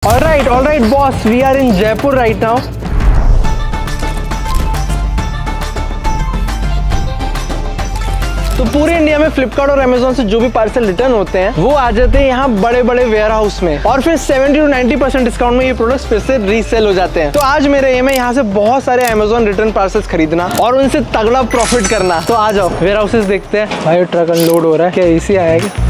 All right, boss. We are in Jaipur right now. तो पूरे India में फ्लिपकार्ट और अमेजोन से जो भी पार्सल रिटर्न होते हैं वो आ जाते हैं यहाँ बड़े बड़े वेयर हाउस में, और फिर 70 to 90% डिस्काउंट में ये प्रोडक्ट्स फिर से रीसेल हो जाते हैं। तो आज मेरे एम है यहाँ से बहुत सारे अमेजोन रिटर्न पार्सल्स खरीदना और उनसे तगड़ा प्रॉफिट करना। तो आ जाओ वेयर हाउसेस देखते हैं। भाई ट्रक अनलोड हो रहा है, क्या एसी आया क्या?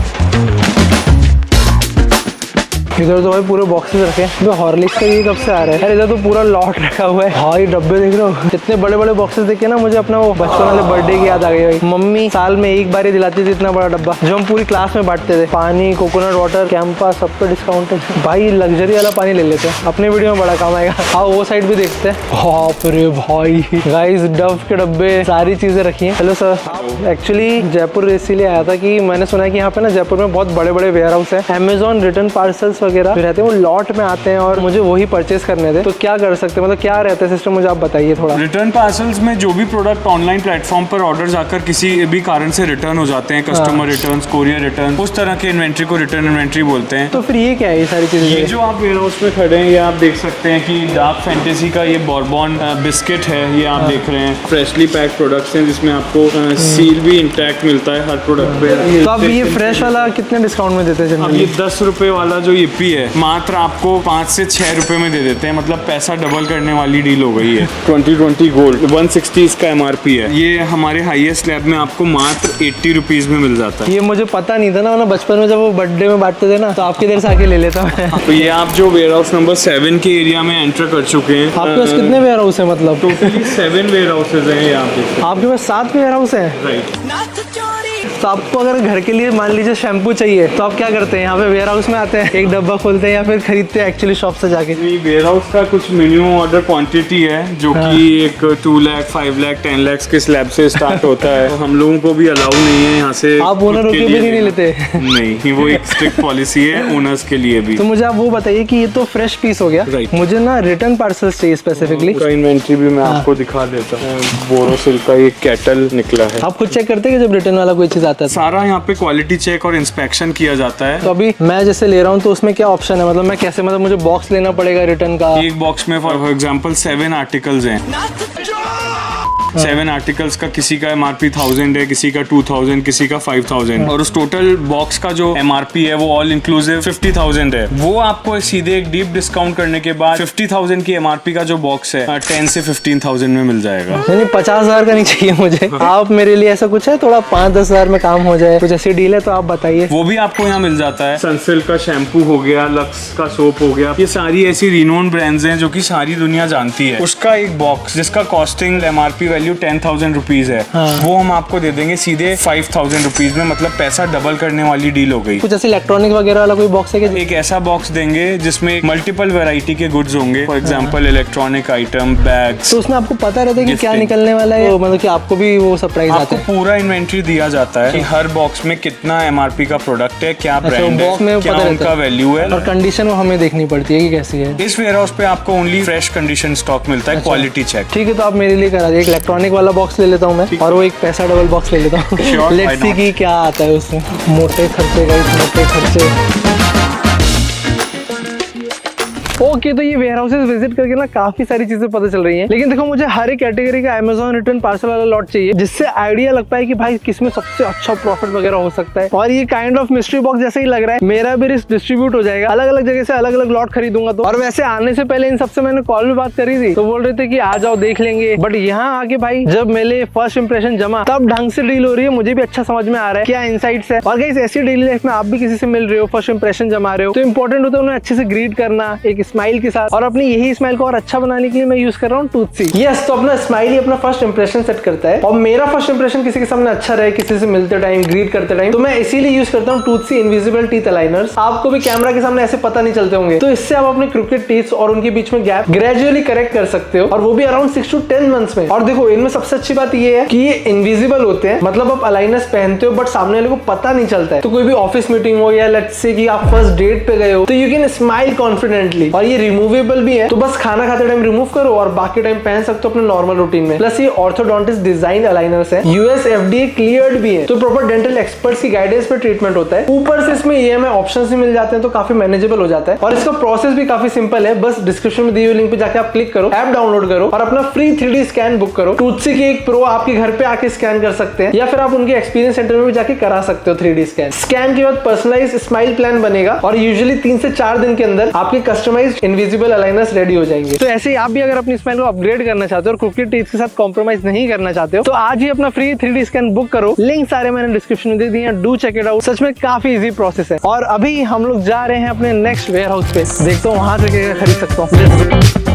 इधर तो भाई पूरे बॉक्सेस रखे हैं। हॉर्लिक्स का ये कब से आ रहा है? इधर तो पूरा लॉट रखा हुआ है। हाँ ये डब्बे देख रहे हो, इतने बड़े बड़े बॉक्सेस देख के ना मुझे अपना वो बचपन वाले बर्थडे की याद आ गई भाई। मम्मी साल में एक बार ही दिलाती थी इतना बड़ा डब्बा, जो हम पूरी क्लास में बांटते थे। पानी, कोकोनट वाटर, कैंपा, सब पे डिस्काउंट है भाई। लग्जरी वाला पानी ले लेते हैं, अपने वीडियो में बड़ा काम आएगा। हाँ वो साइड भी देखते हैं। बाप रे भाई, गाइस डव के डब्बे, सारी चीजें रखी हैं। हेलो सर, एक्चुअली जयपुर इसीलिए आया था कि मैंने सुना है कि यहाँ पे ना जयपुर में बहुत बड़े बड़े वेयर हाउस है, अमेजोन रिटर्न पार्सल्स वगैरह रहते हैं, वो लॉट में आते हैं और मुझे वही परचेस करने थे। तो क्या कर सकते हैं, मतलब क्या रहता है सिस्टम, मुझे आप बताइए थोड़ा। रिटर्न पार्सल्स में जो भी प्रोडक्ट ऑनलाइन प्लेटफॉर्म पर ऑर्डर जाकर किसी भी कारण से रिटर्न हो जाते हैं, कस्टमर रिटर्न, कोरियर रिटर्न, उस तरह के इन्वेंट्री को रिटर्न इन्वेंट्री बोलते हैं। तो फिर ये क्या है ये सारी चीजें? ये जो आप वेयर हाउस में खड़े हैं, ये आप देख सकते हैं कि डार्क फैंटेसी का ये बॉर्बन बिस्किट है, ये आप देख रहे हैं। फ्रेशली पैक प्रोडक्ट्स हैं जिसमें आपको सील भी इंटैक्ट मिलता है हर प्रोडक्ट पे। तो अब ये फ्रेश वाला कितने डिस्काउंट में देते हैं? अब ये 10 रुपए वाला जो yippee है मात्र आपको 5 से 6 रुपए में दे देते हैं, मतलब पैसा डबल करने वाली डील हो गई है। 2020 गोल्ड 160 इसका MRP है। ये हमारे हाईएस्ट स्लैब में आपको मात्र 80 रुपीज में मिल जाता है। ये मुझे पता नहीं था ना, बचपन में जब वो बर्थडे में बांटते थे ना, तो आपके देर से आके ले लेता मैं। तो ये आप जो वेयर हाउस नंबर 7 के एरिया में एंटर कर चुके हैं। आपके पास कितने वेयर हाउस है? मतलब टोटली 7 वेयर हाउसेज हैं यहाँ पे। आपके पास 7 वेयर हाउस है? राइट। तो आपको अगर घर के लिए मान लीजिए शैम्पू चाहिए तो आप क्या करते हैं? यहाँ पे वेयर हाउस में आते हैं, एक डब्बा खोलते हैं, या फिर खरीदते हैं एक्चुअली शॉप से जाके? वेयर हाउस का कुछ मिनिमम ऑर्डर क्वांटिटी है जो कि एक 2 लाख, 5 लाख, 10 लाख के स्लैब से स्टार्ट होता है। तो हम लोगों को भी अलाउ नहीं है यहाँ से। आप ओनर होके भी नहीं लेते? नहीं, वो एक स्ट्रिक्ट पॉलिसी है ओनर्स के लिए भी। तो मुझे आप वो बताइए कि ये तो फ्रेश पीस हो गया, मुझे ना रिटर्न पार्सल चाहिए स्पेसिफिकली। इन्वेंट्री भी मैं आपको दिखा देता हूँ। बोरोसिल का एक केटल निकला है। आप खुद चेक करते हैं कि जब रिटर्न वाला कोई चीज आता है? सारा यहाँ पे क्वालिटी चेक और इंस्पेक्शन किया जाता है। तो अभी मैं जैसे ले रहा हूँ तो उसमें क्या ऑप्शन है, मतलब मैं कैसे, मतलब मुझे बॉक्स लेना पड़ेगा रिटर्न का? एक बॉक्स में फॉर एग्जांपल 7 आर्टिकल्स हैं। 7 आर्टिकल्स का किसी का MRP 1000 है, किसी का 2000, किसी का 5000, और उस टोटल बॉक्स का जो MRP है वो ऑल इंक्लूसिव 50,000 है। वो आपको सीधे एक डीप डिस्काउंट करने के बाद 50,000 की MRP का जो बॉक्स है 10 से 15,000 में मिल जाएगा। नहीं 50,000 का नहीं चाहिए मुझे। आप मेरे लिए ऐसा कुछ है थोड़ा 5-10 हजार में काम हो जाए, कुछ ऐसी डील है तो आप बताइए। वो भी आपको यहाँ मिल जाता है। सनसिल्क का शैम्पू हो गया, लक्स का सोप हो गया, ये सारी ऐसी रिनोन ब्रांड्स हैं जो कि सारी दुनिया जानती है। उसका एक बॉक्स जिसका कॉस्टिंग MRP वैल्यू 10,000 रुपीज है, वो हम आपको दे देंगे सीधे 5,000 रुपीज में, मतलब पैसा डबल करने वाली डील हो गई। कुछ ऐसे इलेक्ट्रॉनिक वगैरह वाला कोई बॉक्स है? एक ऐसा बॉक्स देंगे जिसमें मल्टीपल वैरायटी के गुड्स होंगे, for example electronic item, bags. तो उसमें आपको पता रहता है कि क्या निकलने वाला है, मतलब कि आपको भी वो सरप्राइज आता है? पूरा इन्वेंट्री दिया जाता है कि हर बॉक्स में कितना MRP का प्रोडक्ट है, क्या ब्रांड है, क्या उनका वैल्यू है, और कंडीशन वो हमें देखनी पड़ती है कि कैसी है। इस वेयर हाउस पे आपको ओनली फ्रेश कंडीशन स्टॉक मिलता है, क्वालिटी चेक। ठीक है, तो आप मेरे लिए करा दिए। एक इलेक्ट्रॉनिक वाला बॉक्स ले लेता हूँ मैं, और वो एक पैसा डबल बॉक्स ले लेता हूँ। लेट्स सी कि क्या आता है उसमें। मोटे खर्चे गाइस, मोटे खर्चे। ओके, तो ये वेयर हाउसेस विजिट करके ना काफी सारी चीजें पता चल रही हैं, लेकिन देखो मुझे हर एक कैटेगरी का अमेजोन रिटर्न पार्सल वाला लॉट चाहिए, जिससे आइडिया लग पाए कि भाई किसमें सबसे अच्छा प्रॉफिट वगैरह हो सकता है। और ये काइंड ऑफ मिस्ट्री बॉक्स जैसे ही लग रहा है, मेरा भी रिस्क डिस्ट्रीब्यूट हो जाएगा, अलग अलग जगह से अलग अलग लॉट खरीदूंगा तो। और वैसे आने से पहले इन सबसे मैंने कॉल में बात करी थी, तो बोल रहे थे कि आ जाओ देख लेंगे, बट यहाँ आके भाई जब मेरे फर्स्ट इंप्रेशन जमा, तब ढंग से डील हो रही है, मुझे भी अच्छा समझ में आ रहा है क्या इनसाइट्स है। और गाइस ऐसी डेली लाइफ में आप भी किसी से मिल रहे हो, फर्स्ट इंप्रेशन जमा रहे हो, तो इंपॉर्टेंट होता है उन्हें अच्छे से ग्रीट करना, एक स्माइल के साथ। और अपनी यही स्माइल को और अच्छा बनाने के लिए मैं यूज कर रहा हूँ टूथसी। यस, तो अपना स्माइल ही अपना फर्स्ट इंप्रेशन सेट करता है, और मेरा फर्स्ट इंप्रेशन किसी के सामने अच्छा रहे, किसी से मिलते टाइम, ग्रीट करते टाइम, तो मैं इसीलिए यूज करता हूँ टूथसी इनविजिबल टीथ अलाइनर्स। आपको भी कैमरा के सामने ऐसे पता नहीं चलते होंगे, तो इससे आप अपने क्रिकेट टीथ और उनके बीच में गैप ग्रेजुअली करेक्ट कर सकते हो, और वो भी अराउंड 6 to 10 मंथ्स में। और देखो इनमें सबसे अच्छी बात ये है कि ये इनविजिबल होते हैं, मतलब आप अलाइनर्स पहनते हो बट सामने वाले को पता नहीं चलता है। तो कोई भी ऑफिस मीटिंग हो या लेट्स से कि आप फर्स्ट डेट पे गए हो, तो यू कैन स्माइल कॉन्फिडेंटली। और ये रिमूवेबल भी है, तो बस खाना खाते टाइम रिमूव करो और बाकी टाइम पहन सकते हो अपने नॉर्मल रूटीन में। प्लस ये ऑर्थोडोंटिस्ट डिजाइन अलाइनर्स है, यूएस FDA क्लियर्ड भी है, तो प्रॉपर डेंटल एक्सपर्ट्स की गाइडेंस पे ट्रीटमेंट होता है। ऊपर से इसमें EMI ऑप्शंस भी मिल जाते हैं, तो काफी मैनेजेबल हो जाता है। और इसका प्रोसेस भी काफी सिंपल है, बस डिस्क्रिप्शन में दी हुई लिंक पे जाके आप क्लिक करो, ऐप डाउनलोड करो और अपना फ्री 3D स्कैन बुक करो। टूथसी की एक प्रो आपके घर पे आके स्कैन कर सकते हैं, या फिर आप उनके एक्सपीरियंस सेंटर में भी जाके करा सकते हो 3D स्कैन। स्कैन के बाद पर्सनलाइज स्माइल प्लान बनेगा और यूजुअली 3 से 4 दिन के अंदर आपके कस्टमाइज्ड इनविजिबल अलाइनर्स रेडी हो जाएंगे। तो ऐसे ही आप भी अगर अपनी स्माइल को अपग्रेड करना चाहते हो और क्रूकेड टीथ के साथ कॉम्प्रोमाइज नहीं करना चाहते हो, तो आज ही अपना फ्री 3D स्कैन बुक करो। लिंक सारे मैंने डिस्क्रिप्शन में दे दिए हैं, डू चेक इट आउट। सच में काफी इजी प्रोसेस है। और अभी हम लोग जा रहे हैं अपने नेक्स्ट वेयर हाउस पे, देखता हूँ वहां से क्या खरीद सकता हूँ।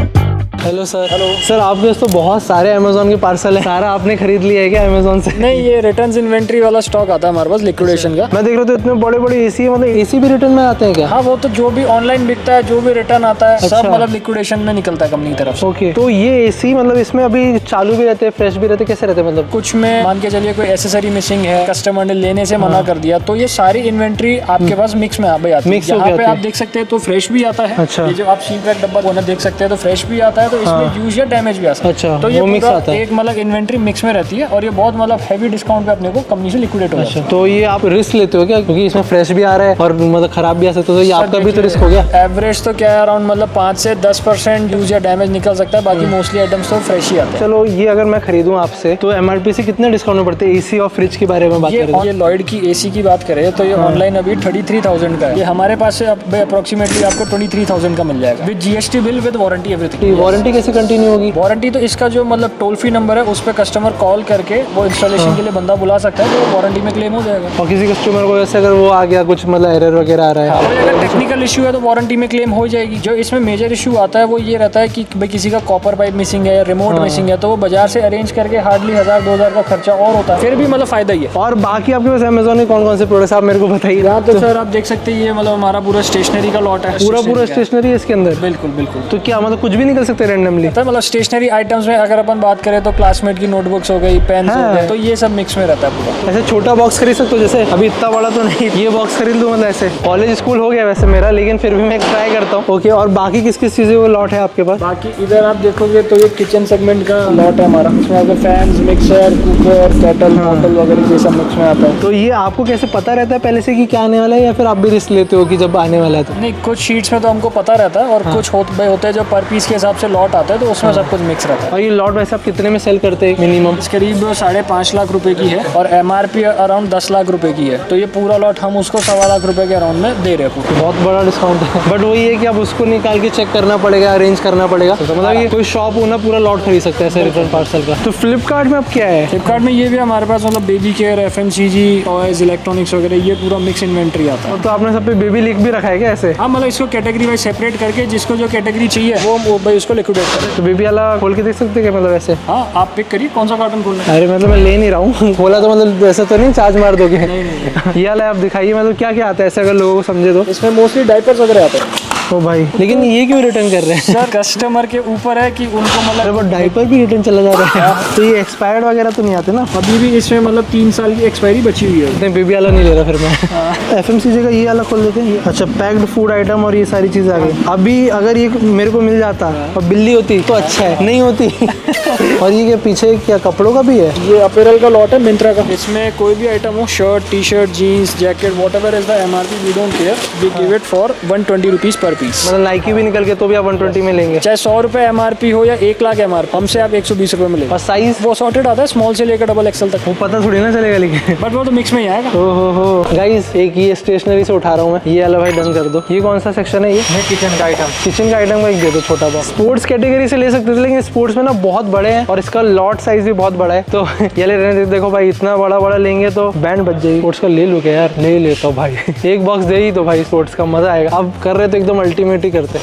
Hello sir. हेलो सर, आपके पास तो बहुत सारे अमेजोन के पार्सल है, सारा आपने खरीद लिया है क्या अमेजोन से? नहीं, ये रिटर्न्स इन्वेंट्री वाला स्टॉक आता है हमारे पास लिक्विडेशन का। मैं देख रहा हूँ इतने बड़े बड़े एसी, मतलब एसी भी रिटर्न में आते हैं क्या? हाँ, वो तो जो भी ऑनलाइन बिकता है, जो भी रिटर्न आता है, अच्छा। सब मतलब लिक्विडेशन में निकलता है कंपनी की तरफ से। ओके, तो ये एसी मतलब इसमें अभी चालू भी रहते हैं, फ्रेश भी रहते हैं, कैसे रहते हैं मतलब? कुछ में मान के चलिए कोई एसेसरी मिसिंग है, कस्टमर ने लेने से मना कर दिया, तो ये सारी इन्वेंट्री आपके पास मिक्स में आती है। मिक्स हो यहाँ के पे आती आप है। देख सकते हैं तो फ्रेश भी आता है। अच्छा। ये जो आप शीट पैक डब्बा बोनट देख सकते हैं तो फ्रेश भी आता है, तो इसमें यूज या डैमेज भी आ सकता है। अच्छा, तो ये वो मिक्स पूरा आता है। एक मतलब इन्वेंट्री मिक्स में रहती है और ये बहुत मतलब हैवी डिस्काउंट पे अपने को कंपनी से लिक्विडेट हो जाता अच्छा, है। तो ये आप रिस्क लेते हो क्या, क्योंकि इसमें फ्रेश भी आ रहा है और मतलब खराब भी आ सकता है, तो ये आपका भी तो रिस्क हो गया? एवरेज तो क्या है, अराउंड मतलब 5 से 10% यूज या डैमेज निकल सकता है, बाकी मोस्टली आइटम्स तो फ्रेश ही आते हैं। चलो, ये अगर मैं खरीदूं आपसे तो MRP से कितने डिस्काउंट में पड़ते हैं? एसी और फ्रिज के बारे में बात करें तो? ये लॉयड की एसी की बात करें तो ये ऑनलाइन अभी 33,000 का है। ये हमारे पास से अप्रोक्सीमेटली आपको 23,000 का मिल जाएगा with GST bill, with warranty, everything. Warranty कैसे कंटिन्यू होगी? वारंटी तो इसका जो मतलब टोल फ्री नंबर है उस पर कस्टमर कॉल करके वो इंस्टॉलेशन के लिए बंदा बुला सकता है, तो वारंटी में क्लेम हो जाएगा। और किसी कस्टमर को जैसे अगर वो आ गया कुछ मतलब एरर वगैरह आ रहा है, और अगर टेक्निकल इशू है तो वारंटी में क्लेम हो जाएगी। जो इसमें मेजर इशू आता है वो ये रहता है कि भाई किसी का कॉपर पाइप मिसिंग है, रिमोट मिसिंग है, तो वो बाजार से अरेंज करके हार्डली 1000-2000 का खर्चा और होता है, फिर भी मतलब फायदा ही है। और बाकी आपके पास अमेजोन में कौन कौन से प्रोडक्ट्स आप मेरे को बताइए। यहाँ तो सर आप देख सकते हैं, ये मतलब हमारा पूरा स्टेशनरी का लॉट है। पूरा स्टेशनरी है इसके अंदर? बिल्कुल बिल्कुल। तो क्या मतलब कुछ भी निकल सकते हैं रैंडमली? मतलब स्टेशनरी आइटम्स में अगर अपन बात करें तो क्लासमेट की नोटबुक्स हो गई, पेन हो गए, तो ये सब मिक्स में रहता है पूरा। ऐसे छोटा बॉक्स खरीद सकते हो, जैसे अभी इतना बड़ा तो नहीं, ये बॉक्स खरीद लूँ मतलब ऐसे? कॉलेज स्कूल हो गया वैसे मेरा, लेकिन फिर भी मैं ट्राई करता हूँ। ओके, और बाकी किस किस चीज़ें वो लॉट है आपके पास? बाकी इधर आप देखोगे तो ये किचन सेगमेंट का लॉट है हमारा। इसमें आपको fans, mixer, cooker, kettle, bottle वगैरह ये सब मिक्स में आता है। तो ये आपको कैसे पता रहता है पहले से कि क्या आने वाला है, या फिर आप भी रिस्क लेते हो कि जब आने वाला है तो? नहीं, कुछ शीट्स में तो हमको पता रहता है और कुछ होते हैं जो पर पीस के हिसाब से लॉट आता है, तो उसमें सब कुछ मिक्स रहता है। और ये लॉट वैसे आप कितने में सेल करते हैं मिनिमम? करीब 5.5 लाख रुपए की है और MRP अराउंड 10 लाख रुपए की है, तो ये पूरा लॉट हम उसको 1.25 लाख रुपए के अराउंड में दे रहे हैं। बहुत बड़ा डिस्काउंट है, बट वही है कि आप उसको निकाल के चेक करना पड़ेगा, अरेंज करना पड़ेगा। तो मतलब ये कोई शॉप होना पूरा लॉट खरीद सकता है ऐसे रिटर्न पार्सल का। तो फ्लिपकार्ट में अब क्या है? फ्लिपकार्ट में ये भी हमारे पास मतलब baby care, FMCG, toys, electronics वगैरह ये पूरा मिक्स इन्वेंट्री आता है। तो आपने सब पे बेबी लिख भी रखा है क्या ऐसे? हाँ, मतलब इसको कैटेगरी वाइज सेपरेट करके जिसको जो कैटेगरी चाहिए वो भाई उसको लिक्विडेट करें। तो बेबी वाला खोल के देख सकते हैं क्या मतलब ऐसे? हाँ, आप पिक करिए कौन सा कार्टन खोलना है। अरे मतलब मैं ले नहीं रहा हूँ, खोला तो मतलब ऐसा तो नहीं चार्ज मार दोगे? नहीं। ये वाला आप दिखाइए, मतलब क्या क्या आता है ऐसे, अगर लोगों को समझे तो। इसमें मोस्टली डायपर्स वगैरह आते हैं। ओ भाई, लेकिन ये क्यों रिटर्न कर रहे हैं? सर कस्टमर के ऊपर है कि उनको अरे मतलब वो डायपर भी रिटर्न चला जा रहा है, तो ये एक्सपायर्ड वगैरह तो नहीं आते ना? अभी भी इसमें मतलब 3 साल की एक्सपायरी बची हुई है। नहीं, बेबी वाला नहीं ले रहा फिर मैं। FMCG का ये वाला खोल देते हैं। अच्छा, पैक्ड फूड आइटम और ये सारी चीजें आ गई। अभी अगर ये मेरे को मिल जाता और बिल्ली होती तो अच्छा है, नहीं होती। और ये क्या पीछे क्या कपड़ों का भी है? ये अपीयरल का लॉट है मिंत्रा का। इसमें कोई भी आइटम हो, shirt, t-shirt, jeans, jacket, whatever is the MRP, we don't care, we give it for 120 rupees per piece. मतलब नाइकी भी निकल के तो भी आप 120 में लेंगे? चाहे 100 रुपए MRP हो या 1 लाख MRP, हमसे आप 120 रुपए में लेंगे। और साइज वो सॉर्टेड आता है, स्मॉल से लेकर डबल XL तक। वो पता थोड़ी ना चलेगा लेकिन। बट वो तो मिक्स में ही आएगा। हो गाइस, एक ये स्टेशनरी से उठा रहा हूँ मैं, ये वाला भाई डन कर दो। ये कौन सा सेक्शन है? ये किचन का आइटम। किचन का आइटम का एक दे दो छोटा सा। स्पोर्ट्स कैटेगरी से ले सकते थे, लेकिन स्पोर्ट्स में ना बहुत बड़े हैं और इसका लॉट साइज भी बहुत बड़ा है, तो ये ले रहे हैं। देखो भाई, इतना बड़ा लेंगे तो बैंड बच जाएगी। स्पोर्ट्स का ले लो क्या यार? ले लेता हूँ भाई। एक बॉक्स दे ही तो भाई, स्पोर्ट्स का मजा आएगा। अब कर रहे तो एकदम अल्टीमेट ही करते।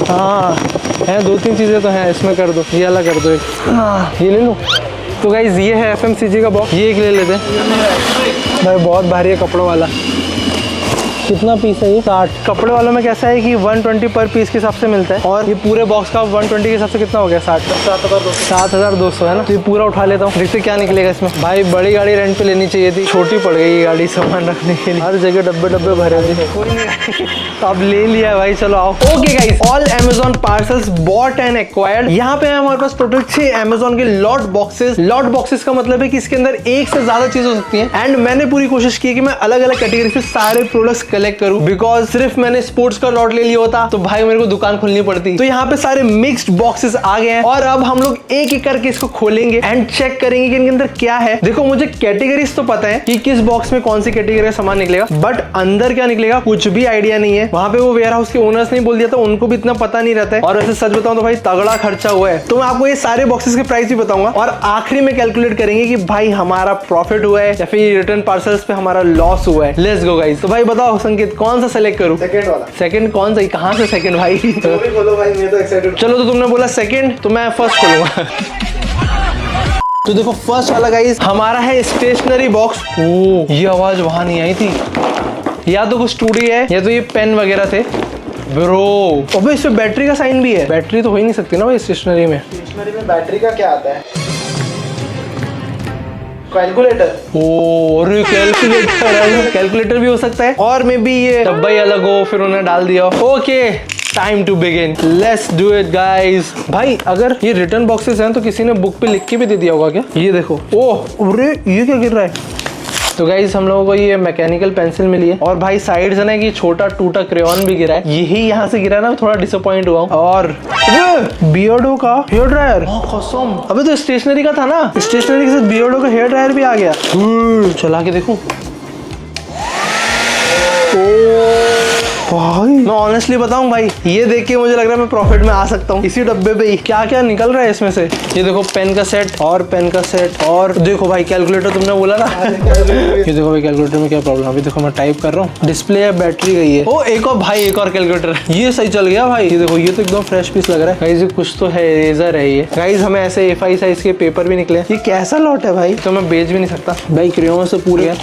हाँ है, 2-3 चीजें तो हैं इसमें, कर दो ये वाला कर दो एक। ये ले लो। तो गाइज ये है FMCG का बॉक्स, ये एक ले लेते हैं भाई, बहुत भारी है कपड़ों वाला। कितना पीस है ये? 60। कपड़े वालों में कैसा है कि 120 पर पीस के हिसाब से मिलता है, और ये पूरे बॉक्स का 120 के हिसाब से कितना हो गया? 7,200 है ना। तो ये पूरा उठा लेता हूँ, देखते क्या निकलेगा इसमें। भाई बड़ी गाड़ी रेंट पे लेनी चाहिए थी, छोटी पड़ गई ये गाड़ी सामान रखने के लिए, हर जगह डब्बे डब्बे भरे थे। कोई नहीं तो अब ले लिया भाई, चलो आओ। Okay guys, all Amazon parcels bought and acquired. यहाँ पे हमारे पास टोटल 6 अमेज़न के लॉट बॉक्सेस। लॉट बॉक्सेस का मतलब है कि इसके अंदर एक से ज्यादा चीज हो सकती है, एंड मैंने पूरी कोशिश की कि मैं अलग अलग कैटेगरी से सारे प्रोडक्ट्स कलेक्ट करूं, बिकॉज सिर्फ मैंने स्पोर्ट्स का लॉट ले लिया होता तो भाई मेरे को दुकान खोलनी पड़ती। तो यहाँ पे सारे मिक्स्ड बॉक्सेस आ गए हैं, और अब हम लोग एक एक करके इसको खोलेंगे एंड चेक करेंगे कि इनके अंदर क्या है। देखो मुझे कैटेगरीज तो पता है कि किस बॉक्स में कौन सी कैटेगरी का सामान निकलेगा, बट अंदर क्या निकलेगा कुछ भी आइडिया नहीं है। वहां पे वो वेयर हाउस के ओनर्स ने बोल दिया था, उनको भी इतना पता नहीं रहता है। और वैसे सच बताऊं तो भाई तगड़ा खर्चा हुआ है। तो मैं आपको ये सारे बॉक्सेस के प्राइस भी बताऊंगा, और आखिरी में कैलकुलेट करेंगे कि भाई हमारा प्रॉफिट हुआ है या फिर रिटर्न पार्सल्स पे हमारा लॉस हुआ है। Let's go guys. तो भाई बताओ संकेत, कौन सा सेलेक्ट करूं? सेकंड वाला। सेकंड कौन सा? कहां से सेकंड भाई? तुम भी बोलो भाई, मैं तो एक्साइटेड। चलो, तो तुमने बोला सेकंड, तो मैं फर्स्ट खोलूंगा। तो देखो फर्स्ट वाला गाइस हमारा है स्टेशनरी बॉक्स। ओ ये आवाज वहां नहीं आई थी, या तो कुछ टूटी है या तो ये पेन वगैरह थे ब्रो। अबे इसमें बैटरी का साइन भी है, बैटरी तो हो ही नहीं सकती ना भाई स्टेशनरी में। स्टेशनरी में बैटरी का क्या आता है? कैलकुलेटर। ओ अरे कैलकुलेटर है, कैलकुलेटर भी हो सकता है, और मे बी ये डब्बा ही अलग हो फिर उन्हें डाल दिया। Okay time to begin, let's do it guys. भाई अगर ये रिटर्न बॉक्सेस हैं तो किसी ने बुक पे लिख के भी दे दिया होगा क्या? ये देखो, ओह अरे ये क्या गिर रहा है? तो गाइस हम लोगों को ये मैकेनिकल पेंसिल मिली है, और भाई साइड से ना कि छोटा टूटा क्रेयॉन भी गिरा है, यही यहाँ से गिरा ना, थोड़ा डिसअपॉइंट हुआ हूँ। और बियर्डो का हेयर ड्रायर, कसम। अबे तो स्टेशनरी का था ना, स्टेशनरी के साथ बियर्डो का हेयर ड्रायर भी आ गया। चला के देखूं। भाई मैं ऑनेस्टली बताऊं भाई, ये देख के मुझे लग रहा है मैं प्रॉफिट में आ सकता हूँ इसी डब्बे पे ही। क्या क्या निकल रहा है इसमें से? ये देखो पेन का सेट, और पेन का सेट, और देखो भाई कैलकुलेटर तुमने बोला ना। ये देखो भाई कैलकुलेटर में क्या प्रॉब्लम, अभी देखो मैं टाइप कर रहा हूँ, डिस्प्ले या बैटरी गई है। ओ एक और भाई, एक और कैलकुलेटर, ये सही चल गया भाई। ये देखो ये तो एकदम फ्रेश पीस लग रहा है गाइस, कुछ तो है, इरेजर है ये गाइस। हमें ऐसे A5 साइज के पेपर भी निकले। ये कैसा लॉट है भाई, तो मैं बेच भी नहीं सकता भाई। क्रेयॉन से पूरे,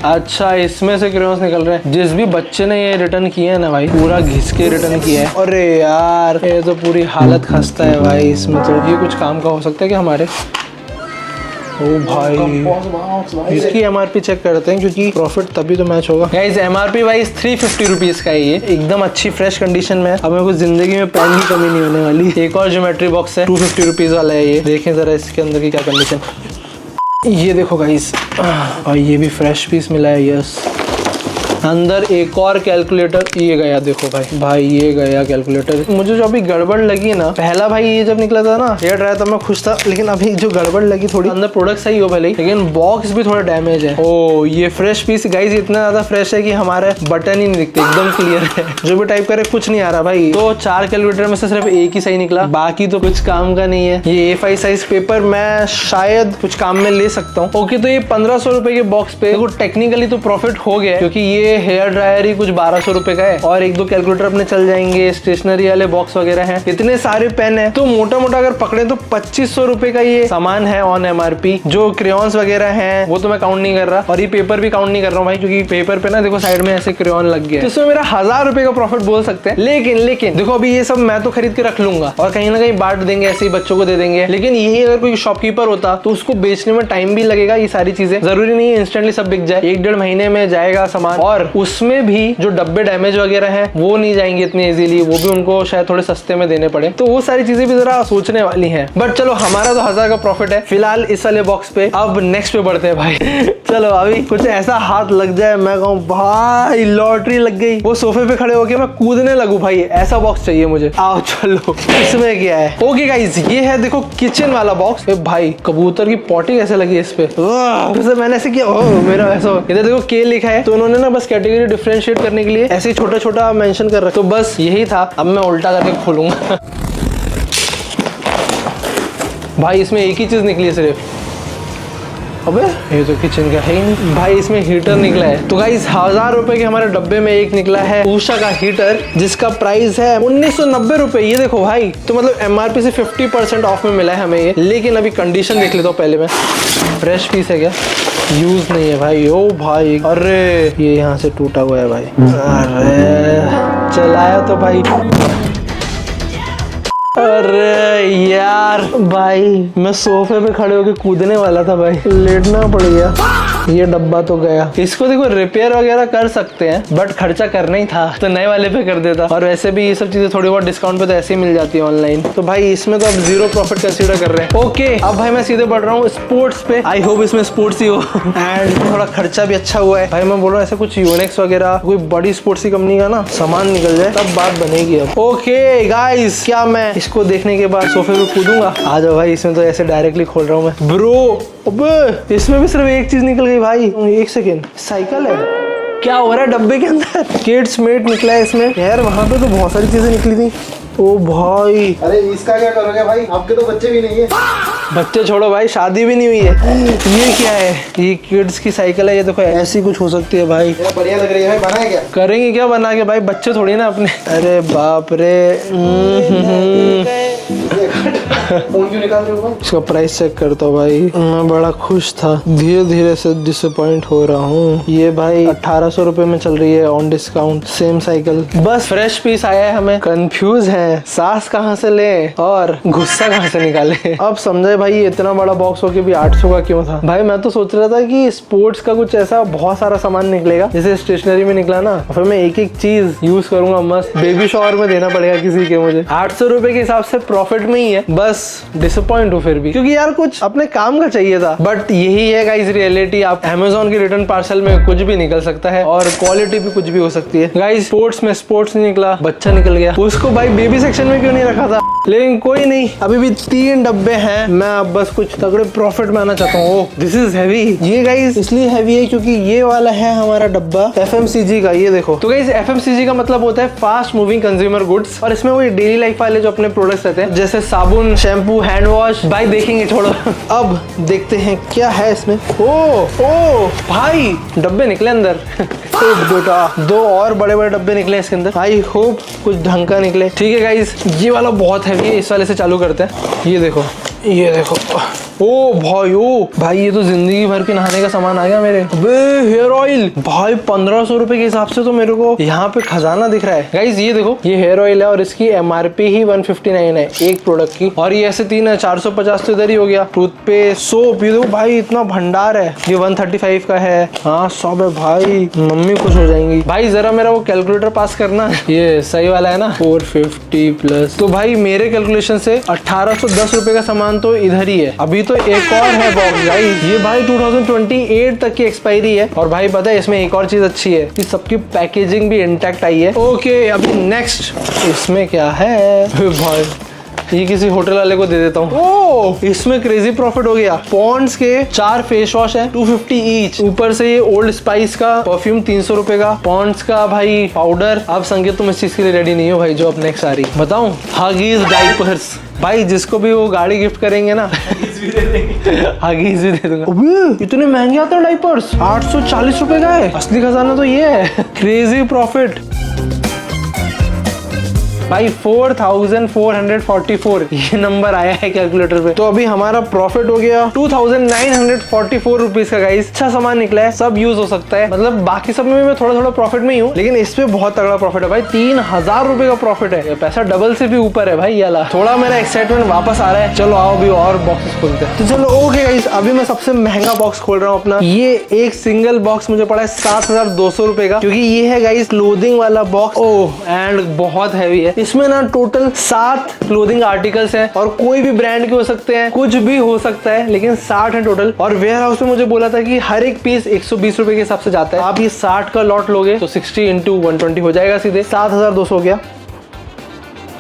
अच्छा इसमें से क्रेयॉन्स निकल रहे हैं। जिस भी बच्चे ने ये रिटर्न किया है ना भाई, पूरा घिस के रिटर्न किया है। अरे यार ये तो पूरी हालत खस्ता है भाई इसमें। तो ये कुछ काम का हो सकता है कि हमारे, ओ भाई इसकी MRP चेक करते हैं, क्योंकि प्रॉफिट तभी तो मैच होगा गाइस। MRP वाइज 350 रुपीज का है ये, एकदम अच्छी फ्रेश कंडीशन में है। अब मेरे को जिंदगी में पेन की कमी नहीं होने वाली। एक और ज्योमेट्री बॉक्स है, 250 रुपीज वाला है ये। देखें जरा इसके अंदर की क्या कंडीशन। ये देखो गाइस, और ये भी फ्रेश पीस मिला है। यस, अंदर एक और कैलकुलेटर, ये गया देखो भाई ये गया कैलकुलेटर। मुझे जो अभी गड़बड़ लगी ना, पहला भाई ये जब निकला था ना हेयर ड्रायर तब मैं खुश था, लेकिन अभी जो गड़बड़ लगी थोड़ी, अंदर प्रोडक्ट सही हो भले ही, लेकिन बॉक्स भी थोड़ा डैमेज है। ओ ये फ्रेश पीस गाइस इतना ज्यादा फ्रेश है कि हमारे बटन ही नहीं दिखते, एकदम क्लियर है। जो भी टाइप करे कुछ नहीं आ रहा भाई। तो 4 कैलकुलेटर में से सिर्फ एक ही सही निकला, बाकी तो कुछ काम का नहीं है। ये A5 साइज पेपर मैं शायद कुछ काम में ले सकता हूँ। ओके तो ये 1500 रुपए के बॉक्स पे देखो टेक्निकली तो प्रॉफिट हो गया, क्योंकि ये हेयर ड्रायर ही कुछ 1200 रुपए का है, और 1-2 कैलकुलेटर अपने चल जाएंगे। स्टेशनरी वाले बॉक्स वगैरह हैं, इतने सारे पेन है, तो मोटा मोटा अगर पकड़े तो 2500 रुपए का ये सामान है ऑन MRP। जो क्रेयॉन्स वगैरह हैं वो तो मैं काउंट नहीं कर रहा, और ये पेपर भी काउंट नहीं कर रहा हूँ भाई, क्योंकि पेपर पे ना देखो साइड में ऐसे क्रेयॉन लग गया, तो इसमें मेरा 1000 रुपए का प्रॉफिट बोल सकते हैं। लेकिन देखो अभी ये सब मैं तो खरीद के रख लूंगा, और कहीं ना कहीं बांट देंगे, ऐसे ही बच्चों को दे देंगे। लेकिन यही अगर कोई शॉपकीपर होता तो उसको बेचने में टाइम भी लगेगा। ये सारी चीजें जरूरी नहीं है इंस्टेंटली सब बिक जाए, 1-1.5 महीने में जाएगा सामान, और उसमें भी जो डब्बे डैमेज वगैरह हैं वो नहीं जाएंगे इतनी इजीली, वो भी उनको शायद थोड़े सस्ते में देने पड़े। तो वो सारी चीजें भी जरा सोचने वाली हैं। बट चलो हमारा तो 1000 का प्रॉफिट है फिलहाल इस वाले बॉक्स पे। अब नेक्स्ट पे बढ़ते हैं भाई। चलो अभी कुछ ऐसा हाथ लग जाए, मैं कहूँ भाई लॉटरी लग गई, वो सोफे पे खड़े होके मैं कूदने लगूं भाई, ऐसा बॉक्स चाहिए मुझे। आओ चलो इसमें क्या है। ओके गाइस ये है देखो किचन वाला बॉक्स। भाई कबूतर की पॉटी कैसे लगी इस पे, तो मैंने ऐसे किया, मेरा ऐसा। इधर देखो के लिखा है, तो उन्होंने ना बस कैटेगरी डिफरेंशिएट करने के लिए ऐसे छोटा छोटा मेंशन कर रखा, तो बस यही था। अब मैं उल्टा करके खोलूंगा। भाई इसमें एक ही चीज निकली है सिर्फ, अबे ये तो किचन का है ही नहीं भाई, इसमें हीटर निकला है। तो गाइस 1000 रुपए के हमारे डब्बे में एक निकला है उषा का हीटर, जिसका प्राइस है 1990 रुपए। ये देखो भाई, तो मतलब MRP से 50% ऑफ में मिला है हमें ये। लेकिन अभी कंडीशन देख लेता हूँ पहले मैं। फ्रेश पीस है क्या? यूज नहीं है भाई। ओ भाई, अरे ये यहाँ से टूटा हुआ है भाई। अरे चलाया तो भाई। अरे यार भाई, मैं सोफे पे खड़े होके कूदने वाला था भाई, लेटना पड़ गया। ये डब्बा तो गया। इसको देखो रिपेयर वगैरह कर सकते हैं, बट खर्चा करना ही था तो नए वाले पे कर देता। और वैसे भी ये सब चीजें थोड़ी बहुत डिस्काउंट पे तो ऐसे ही मिल जाती है ऑनलाइन। तो भाई इसमें तो अब 0 प्रॉफिट कंसीडर कर रहे हैं। ओके, अब भाई मैं सीधे बढ़ रहा हूँ स्पोर्ट्स पे। आई होप इसमें स्पोर्ट्स ही हो एंड थोड़ा खर्चा भी अच्छा हुआ है भाई। मैं बोल रहा हूँ ऐसे कुछ यूनिक्स वगैरह कोई बड़ी स्पोर्ट्स की कंपनी का ना सामान निकल जाए, तब बात बनेगी। अब ओके गाइस, क्या मैं इसको देखने के बाद सोफे पे कूदूंगा? आ जाओ भाई, इसमें तो ऐसे डायरेक्टली खोल रहा हूँ मैं। ब्रो अबे, इसमें भी सिर्फ एक चीज निकल गई भाई। एक सेकेंड, साइकिल है क्या हो रहा है डब्बे के अंदर? किड्स मेट निकला है इसमें यार। वहाँ पे तो बहुत सारी चीजें निकली थी। ओ भाई, अरे इसका क्या करोगे भाई, आपके तो बच्चे भी नहीं है। बच्चे छोड़ो भाई, शादी भी नहीं हुई है। ये क्या है? ये किड्स की साइकिल है। ये देखो ऐसी कुछ हो सकती है भाई। ये बढ़िया लग रही है भाई, बनाए क्या? करेंगे क्या बना के भाई, बच्चे थोड़ी ना अपने। अरे बाप रे। फोन क्यों निकाल रहे हो भाई? इसका प्राइस चेक करता हूँ भाई। मैं बड़ा खुश था, धीरे धीरे से डिसअपॉइंट हो रहा हूँ। ये भाई 1800 रुपए में चल रही है ऑन डिस्काउंट, सेम साइकिल। बस फ्रेश पीस आया है, हमें कंफ्यूज है सांस कहाँ से ले और गुस्सा कहाँ से निकाले। अब समझे भाई, ये इतना बड़ा बॉक्स होके भी 800 का क्यों था भाई। मैं तो सोच रहा था कि स्पोर्ट्स का कुछ ऐसा बहुत सारा सामान निकलेगा जैसे स्टेशनरी में निकला ना, फिर मैं एक एक चीज यूज करूंगा, मस्त बेबी शॉवर में देना पड़ेगा किसी के। मुझे 800 रुपए के हिसाब से प्रॉफिट में ही है, बस डिसअपॉइंट हूँ फिर भी, क्योंकि यार कुछ अपने काम का चाहिए था। बट यही है गाइस रियलिटी, आप अमेजोन के रिटर्न पार्सल में कुछ भी निकल सकता है और क्वालिटी भी कुछ भी हो सकती है। गाइस स्पोर्ट्स में स्पोर्ट्स नहीं निकला, बच्चा निकल गया। उसको भाई बेबी सेक्शन में क्यों नहीं रखा था? लेकिन कोई नहीं, अभी भी 3 डब्बे हैं। मैं अब बस कुछ तगड़े प्रॉफिट में आना चाहता हूँ। This is heavy. ये गाइस इसलिए हैवी है क्योंकि ये वाला है हमारा डब्बा FMCG का। ये देखो, तो गाइस FMCG का मतलब होता है फास्ट मूविंग कंज्यूमर गुड्स, और इसमें वही डेली लाइफ वाले जो अपने प्रोडक्ट्स रहते हैं जैसे साबुन, शैम्पू, हैंड वॉश। भाई देखेंगे, छोड़ो। अब देखते हैं क्या है इसमें। ओ भाई, डब्बे निकले अंदर। बेटा 2 और बड़े बड़े डब्बे निकले इसके अंदर। आई होप कुछ ढंग का निकले। ठीक है गाइस, ये वाला बहुत हैवी है, इस वाले से चालू करते हैं। ये देखो, ये देखो। ओ भाई ये तो जिंदगी भर के नहाने का सामान आ गया मेरे। बे हेयर ऑयल भाई 1500 रुपए के हिसाब से तो मेरे को यहाँ पे खजाना दिख रहा है। गाइस ये देखो, ये हेयर ऑयल है और इसकी MRP ही 159 है एक प्रोडक्ट की, और ये ऐसे 3 है। 450 तो इधर ही हो गया। टूथपेस्ट, सोप, ये देखो भाई इतना भंडार है। ये 135 का है। हाँ सब है भाई, मम्मी खुश हो जाएंगी। भाई जरा मेरा वो कैलकुलेटर पास करना। ये सही वाला है ना? 450 प्लस, तो भाई मेरे कैलकुलेशन से 1810 रुपए का सामान तो इधर ही है। अभी तो एक और है बॉक्स गाइस, ये भाई 2028 तक की एक्सपायरी है। और भाई पता है इसमें एक और चीज अच्छी है कि सबकी पैकेजिंग भी इंटैक्ट आई है। ओके, अभी नेक्स्ट इसमें क्या है भाई, ये किसी होटल वाले को दे देता हूँ। ओह, इसमें क्रेजी प्रॉफिट हो गया। पॉन्ड्स के 4 फेस वॉश है, 250 ईच। ऊपर से ये ओल्ड स्पाइस का परफ्यूम 300 रुपए का। पॉन्ड्स का भाई पाउडर। अब संकेत तुम इस चीज के लिए रेडी नहीं हो भाई, जो अब नेक्स्ट आ रही बताऊं, हगीज डाइपर्स। भाई जिसको भी वो गाड़ी गिफ्ट करेंगे ना, हगीज भी दे दूंगा। अबे इतने महंगे आते हैं डाइपर्स, 840 रुपए का है। असली खजाना तो ये है। क्रेजी प्रॉफिट भाई 4444 ये नंबर आया है कैलकुलेटर पे। तो अभी हमारा प्रॉफिट हो गया 2944 रुपीज का गाइस। अच्छा सामान निकला है, सब यूज हो सकता है। मतलब बाकी सब में मैं थोड़ा थोड़ा प्रॉफिट में ही हूँ, लेकिन इस पे बहुत तगड़ा प्रॉफिट है भाई। 3000 रुपए का प्रॉफिट है। ये पैसा डबल से भी ऊपर है भाई। याला थोड़ा मेरा एक्साइटमेंट वापस आ रहा है। चलो आओ अभी और बॉक्सेस खोलते हैं। तो चलो ओके गाइस, अभी मैं सबसे महंगा बॉक्स खोल रहा हूँ अपना। ये एक सिंगल बॉक्स मुझे पड़ा है 7200 रुपए का, क्योंकि ये है गाइस क्लोथिंग वाला बॉक्स। ओह एंड बहुत हैवी है। इसमें ना टोटल 7 क्लोथिंग आर्टिकल्स हैं, और कोई भी ब्रांड के हो सकते हैं, कुछ भी हो सकता है, लेकिन 60 है टोटल। और वेयर हाउस में मुझे बोला था कि हर एक पीस 120 रुपए के हिसाब से जाता है। आप ये 60 का लॉट लोगे तो 60 × 120 हो जाएगा, सीधे 7200 हो गया।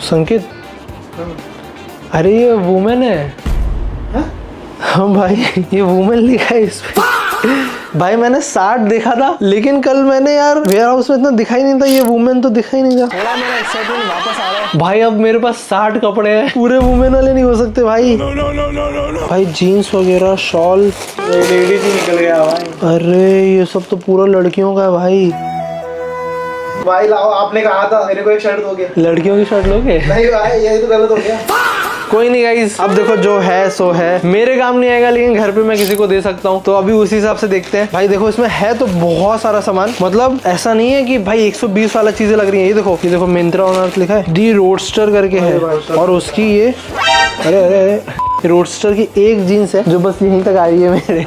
संकेत, अरे ये वुमेन है। हाँ भाई, ये वुमेन लिखा है इस पे। भाई मैंने 60 देखा था, लेकिन कल मैंने यार वेयर हाउस में इतना दिखाई नहीं था, ये वुमेन तो दिखाई नहीं था। थोड़ा मेरा एक्साइटमेंट वापस आ रहा है भाई। अब मेरे पास 60 कपड़े हैं, पूरे वुमेन वाले नहीं हो सकते भाई। भाई जीन्स वगैरह, शॉल, लेडीज ही निकल गया भाई। अरे ये सब तो पूरा लड़कियों का है भाई। भाई लाओ, आपने कहा था मेरे को एक शर्ट दोगे। लड़कियों की शर्ट लोगे? नहीं भाई, ये तो गलत हो गया। कोई नहीं गाइस, अब देखो जो है सो है, मेरे काम नहीं आएगा लेकिन घर पे मैं किसी को दे सकता हूँ, तो अभी उसी हिसाब से देखते हैं। भाई देखो इसमें है तो बहुत सारा सामान, मतलब ऐसा नहीं है कि भाई 120 वाला चीजें लग रही है। ये देखो मिंत्रा ऑनर लिखा है, दी रोडस्टर करके है, और उसकी ये अरे रोडस्टर की एक जीन्स है जो बस यहीं तक आ रही है मेरे।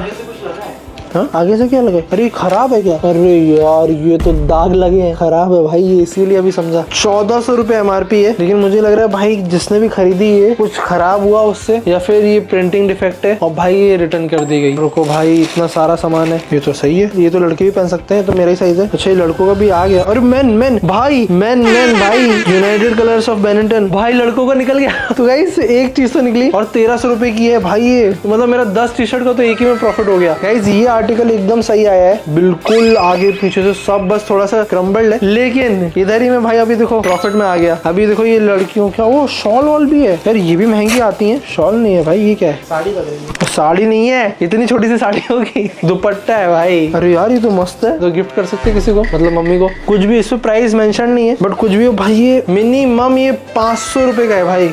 हाँ? आगे से क्या लगे? अरे खराब है क्या? अरे यार ये तो दाग लगे हैं, खराब है भाई ये, इसीलिए अभी समझा। 1400 रुपए MRP है, लेकिन मुझे लग रहा है भाई जिसने भी खरीदी ये कुछ खराब हुआ उससे, या फिर ये प्रिंटिंग डिफेक्ट है और भाई ये रिटर्न कर दी गई। रुको भाई, इतना सारा सामान है, ये तो सही है, ये तो लड़के भी पहन सकते हैं, तो मेरा ही साइज है। अच्छा ये लड़कों का भी आ गया। अरे मैन भाई यूनाइटेड कलर्स ऑफ बेनिंगटन, भाई लड़कों का निकल गया। तो गाइस एक चीज तो निकली और 1300 रुपए की है भाई ये, मतलब मेरा 10 टी शर्ट का तो एक ही में प्रॉफिट हो गया। गाइस ये आर्टिकल एकदम सही आया है, बिल्कुल आगे पीछे से सब, बस थोड़ा सा क्रम्बल्ड है, लेकिन इधर ही में भाई अभी देखो प्रॉफिट में आ गया। अभी देखो ये लड़कियों क्या वो शॉल वॉल भी है यार, ये भी महंगी आती है। शॉल नहीं है भाई, ये क्या है? साड़ी लग रही है। साड़ी नहीं है, इतनी छोटी सी साड़ी होगी, दुपट्टा है भाई। अरे यार ये तो मस्त है, तो गिफ्ट कर सकते किसी को, मतलब मम्मी को। कुछ भी इस पे प्राइस मेंशन नहीं है, बट कुछ भी हो भाई, ये मिनिमम ये 500 रुपए का है भाई।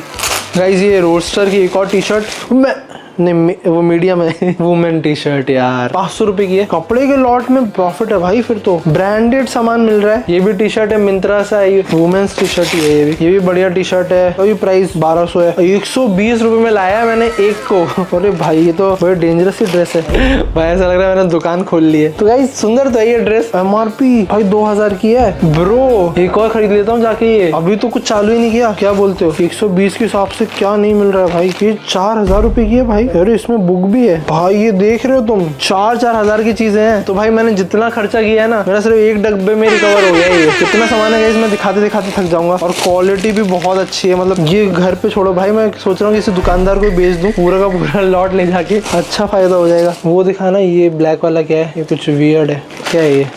गाइस ये रोडस्टर की एक और टी शर्ट, नहीं वो मीडियम है, वुमेन टी शर्ट यार 500 रुपए की है। कपड़े के लॉट में प्रॉफिट है भाई, फिर तो ब्रांडेड सामान मिल रहा है। ये भी टी शर्ट है मिंत्रा से आई, वुमेन्स टी शर्ट है, ये भी बढ़िया टी शर्ट है। अभी प्राइस 1200 है, 120 रुपए में लाया मैंने एक को। अरे भाई ये तो बड़ी डेंजरस सी ड्रेस है भाई, ऐसा लग रहा है मैंने दुकान खोल ली है। तो गाइस सुंदर तो है ये ड्रेस, MRP भाई 2000 की है ब्रो, एक और खरीद लेता हूँ जाके। ये अभी तो कुछ चालू ही नहीं किया, क्या बोलते हो? 120 के हिसाब से क्या नहीं मिल रहा है भाई, ये 4000 रुपए की है भाई। अरे इसमें बुक भी है भाई, ये देख रहे हो तुम, 4-4 हजार की चीजें हैं। तो भाई मैंने जितना खर्चा किया है ना, मेरा सिर्फ एक डब्बे में रिकवर हो गया है। ये कितना सामान है गाइस, मैं दिखाते दिखाते थक जाऊंगा, और क्वालिटी भी बहुत अच्छी है। मतलब ये घर पे छोड़ो भाई, मैं सोच रहा हूँ किसी दुकानदार को बेच दूं, पूरा का पूरा लॉट ले जाके, अच्छा फायदा हो जाएगा। वो दिखाना, ये ब्लैक वाला क्या है? ये कुछ वियर्ड है, क्या है ये?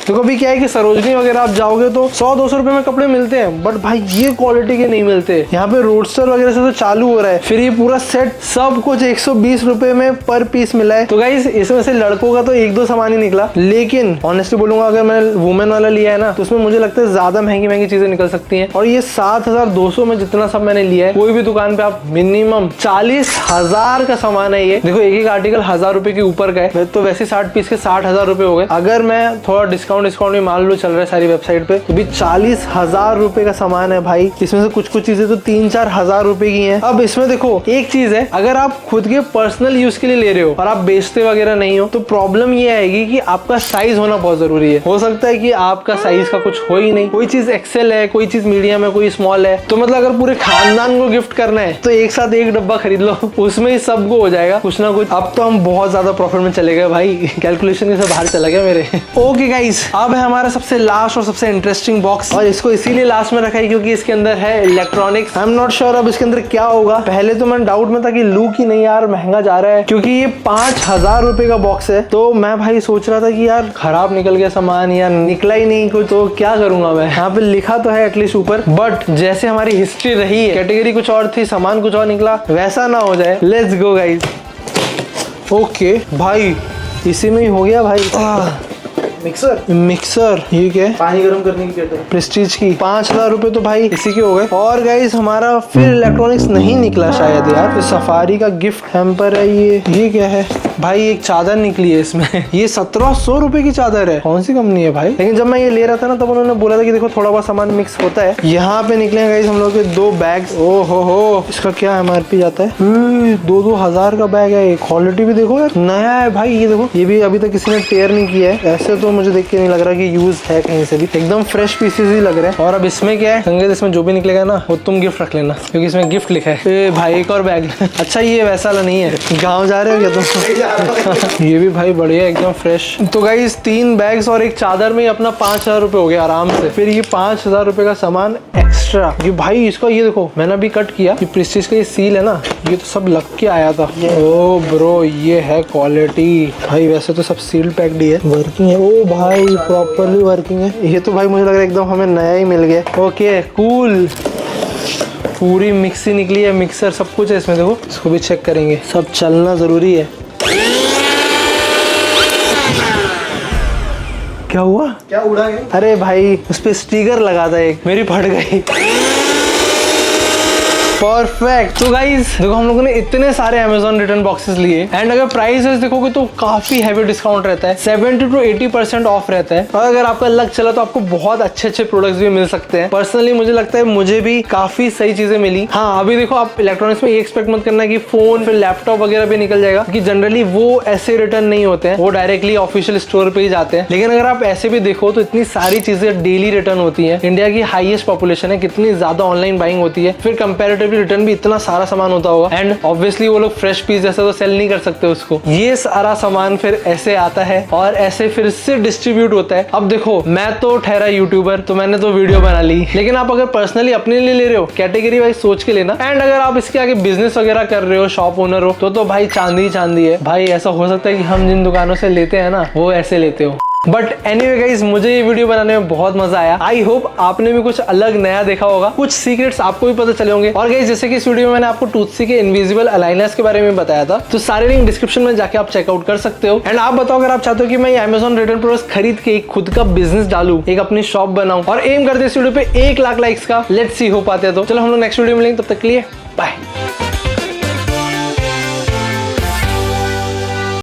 तो कभी क्या है कि सरोजनी वगैरह आप जाओगे तो 100-200 रुपए में कपड़े मिलते हैं, बट भाई ये क्वालिटी के नहीं मिलते। यहाँ पे रोडस्टर वगैरह से तो चालू हो रहा है, फिर ये पूरा सेट सब कुछ 120 रुपए में पर पीस मिला है। तो गाइस इसमें से लड़कों का तो 1-2 सामान ही निकला, लेकिन ऑनेस्टली बोलूंगा अगर मैंने वुमेन वाला लिया है ना, तो उसमें मुझे लगता है ज्यादा महंगी चीजें निकल सकती है। और ये 7200 में जितना सब मैंने लिया है, कोई भी दुकान पे आप मिनिमम 40,000 का सामान है ये। देखो एक आर्टिकल 1000 रुपए के ऊपर का है, तो वैसे 60 पीस के 60,000 रुपए हो गए। अगर मैं थोड़ा डिस्काउंट भी मान लो चल रहा है सारी वेबसाइट पे, तो भी 40,000 रुपए का सामान है भाई। इसमें से कुछ चीजें तो 3-4 हजार रुपए की हैं। अब इसमें देखो एक चीज है, अगर आप खुद के पर्सनल यूज के लिए ले रहे हो और आप बेचते वगैरह नहीं हो, तो प्रॉब्लम ये आएगी कि आपका साइज होना बहुत जरूरी है। हो सकता है कि आपका साइज का कुछ हो ही नहीं, कोई चीज एक्सेल है, कोई चीज मीडियम है, कोई स्मॉल है। तो मतलब अगर पूरे खानदान को गिफ्ट करना है तो एक साथ एक डब्बा खरीद लो, उसमें ही सबको हो जाएगा कुछ ना कुछ। अब तो हम बहुत ज्यादा प्रॉफिट में चले गए भाई, कैलकुलेशन के से बाहर चला गया मेरे। ओके गाइस, अब है हमारा सबसे लास्ट और सबसे इंटरेस्टिंग बॉक्स, और इसको इसीलिए लास्ट में रखा है क्योंकि इसके अंदर है electronics. I am not sure अब इसके अंदर क्या होगा। पहले तो मैं डाउट में था कि लू की नहीं यार, महंगा जा रहा है, क्योंकि ये 5000 रुपए का बॉक्स है। तो मैं भाई सोच रहा था कि यार खराब निकल गया सामान या निकला ही नहीं कुछ, तो क्या करूंगा मैं। यहाँ पे लिखा तो है एटलीस्ट ऊपर, बट जैसे हमारी हिस्ट्री रही है, कैटेगरी कुछ और थी, सामान कुछ और निकला, वैसा ना हो जाए। Let's go guys. ओके भाई इसी में ही हो गया भाई। मिक्सर ये क्या है? पानी गर्म करने की केटल, प्रेस्टीज की। 5000 रुपए तो भाई इसी के हो गए। और गाइस हमारा फिर इलेक्ट्रॉनिक्स नहीं निकला शायद यार। सफारी का गिफ्ट हैम्पर है ये क्या है भाई? एक चादर निकली है इसमें ये 1700 रुपए की चादर है। कौन सी कंपनी है भाई? लेकिन जब मैं ये ले रहा था ना, तब उन्होंने बोला था कि देखो थोड़ा बहुत सामान मिक्स होता है। यहाँ पे निकले गाइस हम लोग के 2 बैग्स। ओ हो, इसका क्या MRP जाता है? 2-2 हजार का बैग है। क्वालिटी भी देखो यार, नया है भाई। ये देखो, ये भी अभी तक किसी ने टेयर नहीं किया है। ऐसे तो तो मुझे देख के नहीं लग रहा कि यूज है कहीं से भी, एकदम फ्रेश पीसेस ही लग रहे हैं। और अब इसमें क्या है संगीत, इसमें जो भी निकलेगा ना वो तुम गिफ्ट रख लेना, क्योंकि इसमें गिफ्ट लिखा है। ए भाई एक और बैग अच्छा ये वैसा वाला नहीं है, गाँव जा रहे हो क्या तुम? ये भी भाई बढ़िया एकदम फ्रेश। तो गाइस 3 बैग्स और एक चादर में अपना 5000 रुपए हो गया आराम से। फिर ये 5000 रुपए का सामान एक्स्ट्रा, ये भाई इसका ये देखो मैंने अभी कट किया, ये प्रेस्टीज का ये सील है ना, ये तो सब लग के आया था। ओ ब्रो ये है क्वालिटी भाई, वैसे तो सब सील पैक्ड ही है, वर्किंग है। ओ भाई प्रॉपरली वर्किंग है ये तो भाई, मुझे लग रहा है एकदम हमें नया ही मिल गया। ओके कूल, पूरी मिक्सी निकली है, मिक्सर सब कुछ है इसमें, देखो इसको भी चेक करेंगे, सब चलना जरूरी है। क्या हुआ? क्या उड़ा गया? अरे भाई उस पे स्टिकर लगा था एक, मेरी फट गई। परफेक्ट। तो गाइस देखो हम लोगों ने इतने सारे Amazon रिटर्न बॉक्सेस लिए एंड अगर प्राइसेस देखोगे तो काफी हैवी डिस्काउंट रहता है, 70 to 80% ऑफ रहता है। और अगर आपका लक चला तो आपको बहुत अच्छे अच्छे प्रोडक्ट्स भी मिल सकते हैं। पर्सनली मुझे लगता है मुझे भी काफी सही चीजें मिली। हाँ अभी देखो आप इलेक्ट्रॉनिक्स में ये एक्सपेक्ट मत करना कि फोन फिर लैपटॉप वगैरह भी निकल जाएगा, क्योंकि जनरली वो ऐसे रिटर्न नहीं होते हैं, वो डायरेक्टली ऑफिशियल स्टोर पे ही जाते हैं। लेकिन अगर आप ऐसे भी देखो तो इतनी सारी चीजें डेली रिटर्न होती है, इंडिया की हाईएस्ट पॉपुलेशन है, कितनी ज्यादा ऑनलाइन बाइंग होती है, फिर कंपेरेटिवली रिटर्न भी इतना सारा सामान होता होगा एंड ऑब्वियसली वो लोग फ्रेश पीस जैसा तो सेल नहीं कर सकते उसको। ये सारा सामान फिर ऐसे आता है और ऐसे फिर से डिस्ट्रीब्यूट होता है। अब देखो मैं तो ठहरा यूट्यूबर, तो मैंने तो वीडियो बना ली, लेकिन आप अगर पर्सनली अपने लिए ले रहे हो कैटेगरी वाइज सोच के लेना। एंड अगर आप इसके आगे बिजनेस वगैरह कर रहे हो, शॉप ओनर हो, तो भाई चांदी चांदी है भाई। ऐसा हो सकता है कि हम जिन दुकानों से लेते हैं ना वो ऐसे लेते हो। बट एनीवे गाइज मुझे ये वीडियो बनाने में बहुत मजा आया। आई होप आपने भी कुछ अलग नया देखा होगा, कुछ सीक्रेट्स आपको भी पता चले होंगे। और गाइज जैसे कि इस वीडियो में मैंने आपको टूथसी के इनविजिबल अलाइनर्स के बारे में बताया था, तो सारे लिंक डिस्क्रिप्शन में जाके आप चेकआउट कर सकते हो। एंड आप बताओ अगर आप चाहते हो कि मैं Amazon रिटर्न प्रोडक्ट्स खरीद के एक खुद का बिजनेस डालू, एक अपनी शॉप बनाऊं और एम करते इस वीडियो पे 1 लाख लाइक्स का। लेट्स सी हो पाते हैं तो चलो हम लोग नेक्स्ट वीडियो में मिलेंगे, तब तक के लिए बाय।